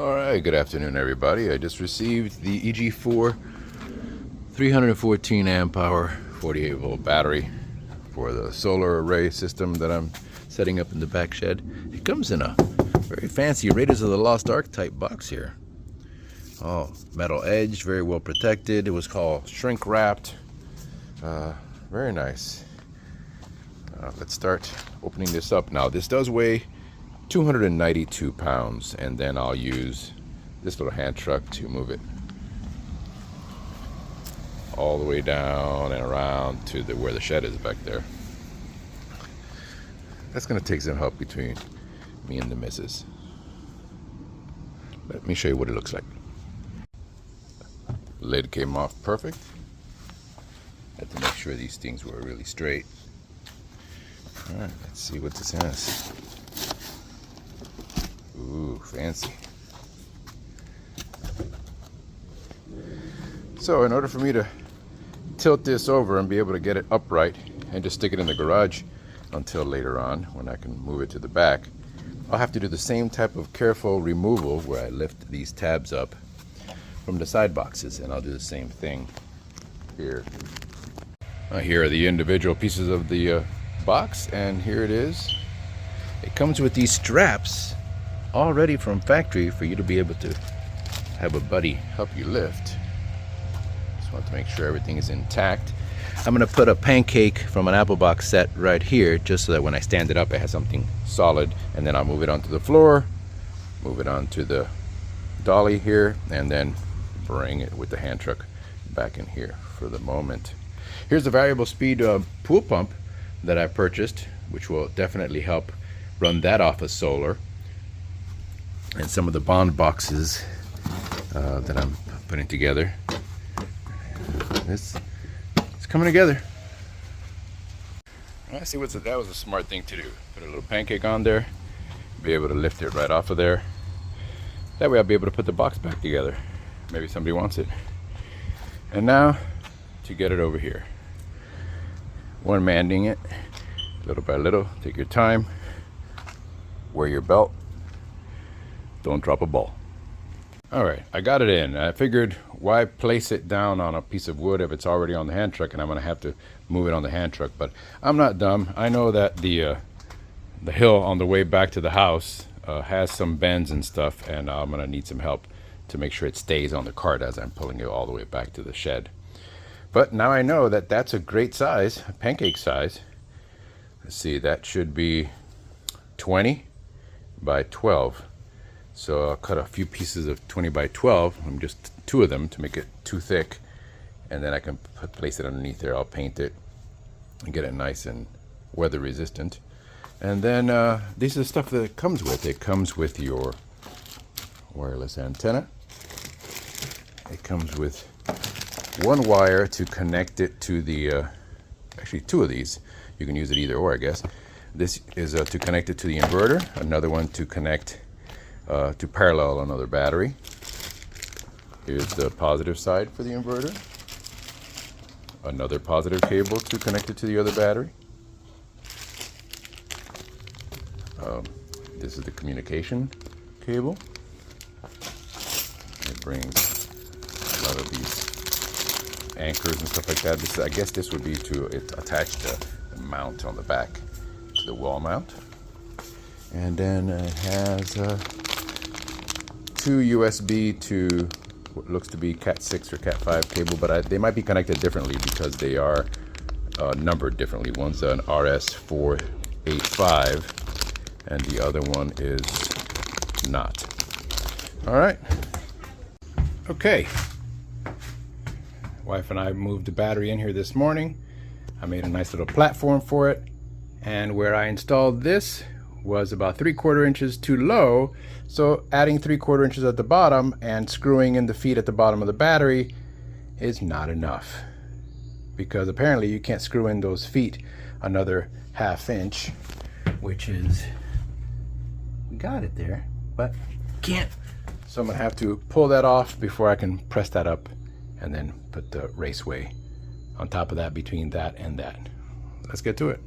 Alright, good afternoon everybody. I just received the EG4 314 amp hour 48 volt battery for the solar array system that I'm setting up in the back shed. It comes in a very fancy Raiders of the Lost Ark type box here. Oh, metal edged, very well protected. It was called shrink wrapped. Very nice. Let's start opening this up. Now this does weigh 292 pounds, and then I'll use this little hand truck to move it all the way down and around to where the shed is back there. That's going to take some help between me and the missus. Let me show you what it looks like. The lid came off perfect. Had to make sure these things were really straight. Alright, let's see what this has. Ooh, fancy. So in order for me to tilt this over and be able to get it upright and just stick it in the garage until later on when I can move it to the back, I'll have to do the same type of careful removal where I lift these tabs up from the side boxes, and I'll do the same thing here. Here are the individual pieces of the box, and here it is. It comes with these straps already from factory for you to be able to have a buddy help you lift. Just want to make sure everything is intact. I'm going to put a pancake from an apple box set right here just so that when I stand it up it has something solid, and then I'll move it onto the floor, move it onto the dolly here, and then bring it with the hand truck back in here for the moment. Here's the variable speed pool pump that I purchased, which will definitely help run that off of solar, and some of the bond boxes that I'm putting together. It's coming together. I see that was a smart thing to do. Put a little pancake on there, be able to lift it right off of there. That way I'll be able to put the box back together. Maybe somebody wants it. And now to get it over here. One-manding it, little by little. Take your time. Wear your belt. Don't drop a ball. Alright, I got it in. I figured, why place it down on a piece of wood if it's already on the hand truck and I'm going to have to move it on the hand truck. But I'm not dumb. I know that the hill on the way back to the house has some bends and stuff, and I'm going to need some help to make sure it stays on the cart as I'm pulling it all the way back to the shed. But now I know that that's a great size, a pancake size. Let's see, that should be 20 by 12. So I'll cut a few pieces of 20 by 12, just two of them to make it too thick, and then I can place it underneath there. I'll paint it and get it nice and weather resistant. And then this is the stuff that it comes with. It comes with your wireless antenna. It comes with one wire to connect it to the, actually two of these. You can use it either or, I guess. This is to connect it to the inverter, another one to connect to parallel another battery. Here's the positive side for the inverter. Another positive cable to connect it to the other battery. This is the communication cable. It brings a lot of these anchors and stuff like that. I guess this would be to attach the mount on the back to the wall mount. And then it has two USB to what looks to be Cat 6 or Cat 5 cable, but they might be connected differently because they are numbered differently. One's an RS485 and the other one is not. All right. Okay. Wife and I moved the battery in here this morning. I made a nice little platform for it, and where I installed this was about 3/4 inches too low, so adding 3/4 inches at the bottom and screwing in the feet at the bottom of the battery is not enough, because apparently you can't screw in those feet another 1/2 inch, which is, we got it there, but can't. So I'm gonna have to pull that off before I can press that up and then put the raceway on top of that, between that and that. Let's get to it.